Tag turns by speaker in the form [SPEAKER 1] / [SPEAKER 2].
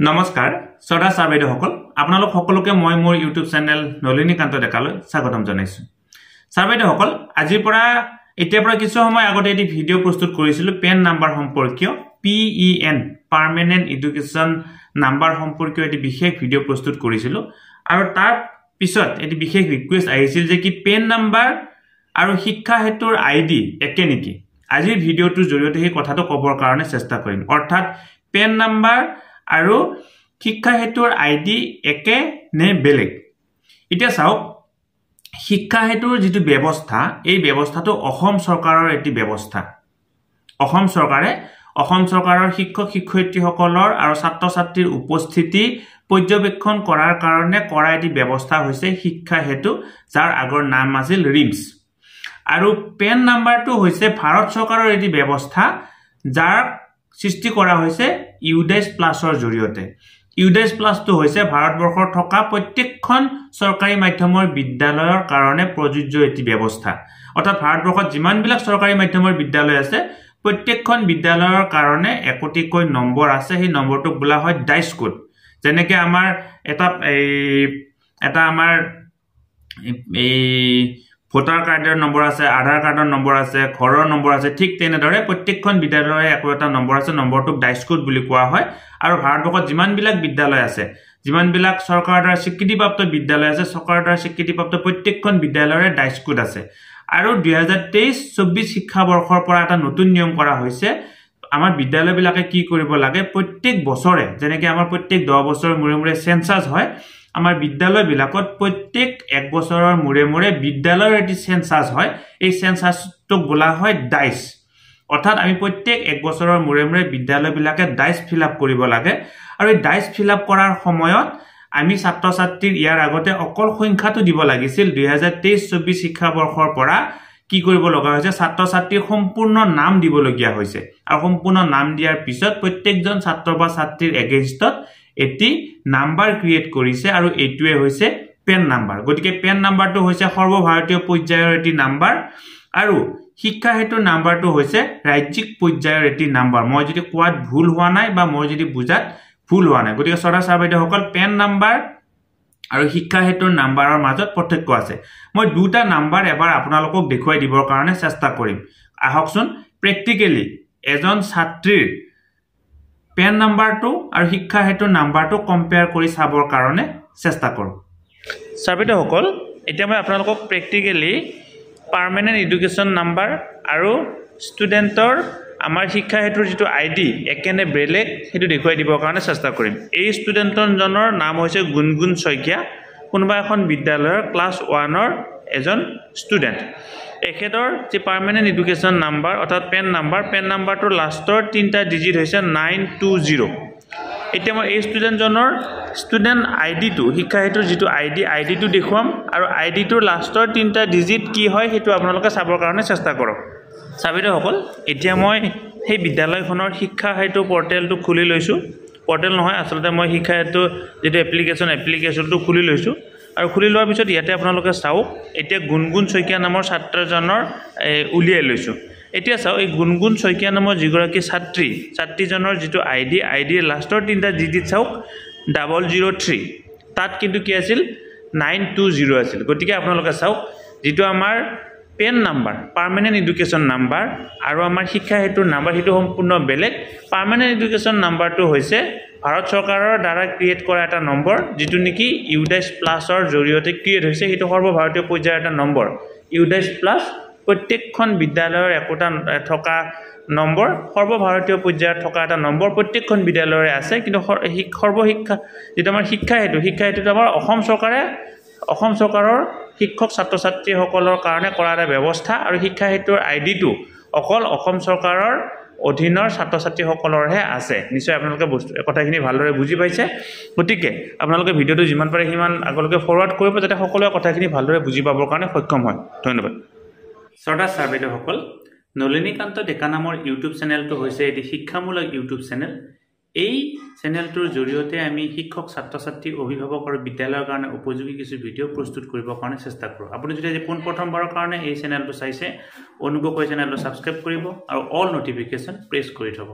[SPEAKER 1] নমস্কাৰ সদা সাবেদ সকল আপোনালোক সকলোকে মই মোৰ ইউটিউব চেনেল নলিনীকান্ত ডেকালৈ স্বাগতম জনাইছো সাবেদ সকল আজিৰ পৰা এতিয়া পৰা কিছু সময় আগতে এটি ভিডিও প্ৰস্তুত কৰিছিল পেন নাম্বাৰ সম্পৰ্কীয় PEN পাৰ্মানেন্ট এডুকেশন নাম্বাৰ সম্পৰ্কীয় এটি বিশেষ ভিডিও প্ৰস্তুত কৰিছিল আৰু তাৰ পিছত এটি বিশেষ ৰিকুৱেষ্ট আহিছিল যে কি পেন নাম্বাৰ আৰু শিক্ষা হেতুৰ আইডি একে নেকি আজিৰ ভিডিওটোৰ জৰিয়তে এই কথাটো কবৰ কাৰণে চেষ্টা কৰিম অৰ্থাৎ পেন নাম্বাৰ আৰু শিক্ষা হেতুৰ আইডি একে নে বেলেগ এতিয়া চাওক শিক্ষা হেতুৰ যেটো ব্যৱস্থা এই ব্যৱস্থাটো অসম চৰকাৰৰ এটি ব্যৱস্থা অসম চৰকাৰৰ শিক্ষক শিক্ষয়িত্ৰীসকলৰ আৰু ছাত্ৰ ছাত্ৰীৰ উপস্থিতি পৰ্যবেক্ষণ কৰাৰ কাৰণে কৰা এটি ব্যৱস্থা হৈছে শিক্ষা হেতু যাৰ আগৰ নাম আছিল ৰিমছ আৰু পেন নাম্বাৰটো হৈছে ভাৰত চৰকাৰৰ এটি ব্যৱস্থা যাৰ সৃষ্টি কৰা হৈছে ইউডেছ প্লাছৰ জৰিয়তে ইউডেছ প্লাছটো হৈছে ভাৰতবৰ্ষৰ থকা প্ৰত্যেকখন চৰকাৰী মাধ্যমৰ বিদ্যালয়ৰ কাৰণে প্ৰযোজ্য এটি ব্যৱস্থা অৰ্থাৎ ভাৰতবৰ্ষত যিমানবিলাক চৰকাৰী মাধ্যমৰ বিদ্যালয় আছে প্ৰত্যেকখন বিদ্যালয়ৰ কাৰণে একোটিকৈ নম্বৰ আছে সেই নম্বৰটোক বোলা হয় ডাইচ কোড যেনেকৈ আমাৰ এটা আমাৰ ভোটাৰ কাৰ্ডৰ নম্বৰ আছে আধাৰ কাৰ্ডৰ নম্বৰ আছে ঘৰৰ নম্বৰ আছে ঠিক তেনেদৰে প্ৰত্যেকখন বিদ্যালয়ৰ এটা নম্বৰ আছে নম্বৰটোক ডাইচ কোড বুলি কোৱা হয় আৰু ভাৰতবৰ্ষত যিমানবিলাক বিদ্যালয় আছে যিমানবিলাক চৰকাৰৰ দ্বাৰা স্বীকৃতিপ্ৰাপ্ত বিদ্যালয় আছে চৰকাৰৰ দ্বাৰা স্বীকৃতিপ্ৰাপ্ত প্ৰত্যেকখন বিদ্যালয়ৰে ডাইচ কোড আছে আৰু 2023-24 শিক্ষাবৰ্ষৰ পৰা এটা নতুন নিয়ম কৰা হৈছে আমাৰ বিদ্যালয়বিলাকে কি কৰিব লাগে প্ৰত্যেক বছৰে যেনেকৈ আমাৰ প্ৰত্যেক 10 বছৰৰ মূৰে মূৰে সেন্সাস হয় আমাৰ বিদ্যালয়বিলাকত প্ৰত্যেক এক বছৰৰ মূৰে মূৰে বিদ্যালয়ৰ এটি সেন্সাস হয় এই সেন্সাসটোক বোলা হয় ডাইচ অৰ্থাৎ আমি প্ৰত্যেক এক বছৰৰ মূৰে মূৰে বিদ্যালয়বিলাকে ডাইচ ফিল আপ কৰিব লাগে আৰু এই ডাইচ ফিল আপ কৰাৰ সময়ত আমি ছাত্ৰ ছাত্ৰীৰ ইয়াৰ আগতে অকল সংখ্যাটো দিব লাগিছিল 2023-24 শিক্ষাবৰ্ষৰ পৰা কি কৰিব লগা হৈছে ছাত্ৰ ছাত্ৰীৰ সম্পূৰ্ণ নাম দিব লগিয়া হৈছে আৰু সম্পূৰ্ণ নাম দিয়াৰ পিছত প্ৰত্যেকজন ছাত্ৰ বা ছাত্ৰীৰ এগেইনষ্টত এটি নাম্বাৰ ক্ৰিয়েট কৰিছে আৰু এইটোৱে হৈছে পেন নাম্বাৰ গতিকে পেন নাম্বাৰটো হৈছে সৰ্বভাৰতীয় পৰ্যায়ৰ এটি নাম্বাৰ আৰু শিক্ষা হেতুৰ নাম্বাৰটো হৈছে ৰাজ্যিক পৰ্যায়ৰ এটি নাম্বাৰ মই যদি কোৱাত ভুল হোৱা নাই বা মই যদি বুজাত ভুল হোৱা নাই গতিকে সদা সাবেদসকল পেন নাম্বাৰ আৰু শিক্ষা হেতুৰ নাম্বাৰৰ মাজত পাৰ্থক্য আছে মই দুটা নাম্বাৰ এবাৰ আপোনালোকক দেখুৱাই দিবৰ কাৰণে চেষ্টা কৰিম আহকচোন প্ৰেক্টিক্যালি এজন ছাত্ৰীৰ পেন নাম্বাৰটো আৰু শিক্ষা হেতুৰ নাম্বাৰটো কম্পেয়াৰ কৰি চাবৰ কাৰণে চেষ্টা কৰোঁ সাবেদসকল এতিয়া মই আপোনালোকক প্ৰেক্টিক্যালি পাৰ্মানেন্ট এডুকেশন নাম্বাৰ আৰু ষ্টুডেণ্টৰ আমাৰ শিক্ষা হেতুৰ যেটো আইডি একেনে বেলেগ হেতু দেখুৱাই দিবৰ কাৰণে চেষ্টা কৰিম এই ষ্টুডেণ্টজনৰ নাম হৈছে গুণগুণ শইকীয়া কোনোবা এখন বিদ্যালয়ৰ ক্লাছ 1ৰ এজন ষ্টুডেণ্ট এখেতৰ যে পাৰ্মানেন্ট এডুকেশন নাম্বাৰ অৰ্থাৎ পেন নাম্বাৰটোৰ লাষ্টৰ 3টা ডিজিট হৈছে 920 এতিয়া মই এই ষ্টুডেণ্টজনৰ ষ্টুডেণ্ট আইডিটো শিক্ষা হেতুৰ যেটো আইডিটো দেখুৱাম আৰু আইডিটোৰ লাষ্টৰ 3টা ডিজিট কি হয় হেতু আপোনালোকে চাবৰ কাৰণে চেষ্টা কৰক সাবেদসকল এতিয়া মই সেই বিদ্যালয়খনৰ শিক্ষা হেতু পৰ্টেলটো খুলি লৈছো পৰ্টেল নহয় আসলতে মই শিক্ষা হেতু যেটো এপ্লিকেশনটো খুলি লৈছো আৰু খুলি লোৱাৰ পিছত ইয়াতে আপোনালোকে চাওক এতিয়া গুণগুণ শইকীয়া নামৰ ছাত্ৰজনৰ উলিয়াই লৈছো এতিয়া চাও এই গুণগুণ শইকীয়া নামৰ যিগৰাকী ছাত্ৰীজনৰ যেটো আইডিৰ লাষ্টৰ 3টা ডিজিট চাওক 003 তাত কিন্তু কি আছিল 920 আছিল গতিকে আপোনালোকে চাওক যেটো আমাৰ PEN number permanent education number আৰু আমাৰ শিক্ষা হেতুৰ নাম্বাৰ হেতু সম্পূৰ্ণ বেলেগ পাৰ্মানেন্ট এডুকেশন নাম্বাৰটো হৈছে ভাৰত চৰকাৰৰ দ্বাৰা ক্ৰিয়েট কৰা এটা নম্বৰ যেটো নেকি ইউডেছ প্লাছৰ জৰিয়তে ক্ৰিয়েট হৈছে হেতু সৰ্বভাৰতীয় পৰ্যায়ৰ এটা নম্বৰ ইউডেছ প্লাছ প্ৰত্যেকখন বিদ্যালয়ৰ একোটা থকা নম্বৰ সৰ্বভাৰতীয় পৰ্যায়ত থকা এটা নম্বৰ প্ৰত্যেকখন বিদ্যালয়ৰে আছে কিন্তু সৰ্বশিক্ষা যেটো আমাৰ শিক্ষা হেতুটো আমাৰ অসম চৰকাৰৰ শিক্ষক ছাত্ৰ ছাত্ৰীসকলৰ কাৰণে কৰা এটা ব্যৱস্থা আৰু শিক্ষা হেতুৰ আইডিটো অকল অসম চৰকাৰৰ অধীনৰ ছাত্ৰ ছাত্ৰীসকলৰহে আছে নিশ্চয় আপোনালোকে কথাখিনি ভালদৰে বুজি পাইছে গতিকে আপোনালোকে ভিডিওটো যিমান পাৰে সিমান আগলৈকে ফৰৱাৰ্ড কৰিব যাতে সকলোৱে কথাখিনি ভালদৰে বুজি পাবৰ কাৰণে সক্ষম হয় ধন্যবাদ সদা সাবেদসকল নলিনীকান্ত ডেকা নামৰ ইউটিউব চেনেলটো হৈছে এটি শিক্ষামূলক ইউটিউব চেনেল এই চেনেলটোৰ জৰিয়তে আমি শিক্ষক ছাত্ৰ ছাত্ৰী অভিভাৱক আৰু বিদ্যালয়ৰ কাৰণে উপযোগী কিছু ভিডিও প্ৰস্তুত কৰিবৰ কাৰণে চেষ্টা কৰোঁ আপুনি যদি আজি প্ৰথমবাৰৰ কাৰণে এই চেনেলটো চাইছে অনুগ্ৰহ কৰি চেনেলটো সাবস্ক্ৰাইব কৰিব আৰু অল নটিফিকেশন প্ৰেছ কৰি থব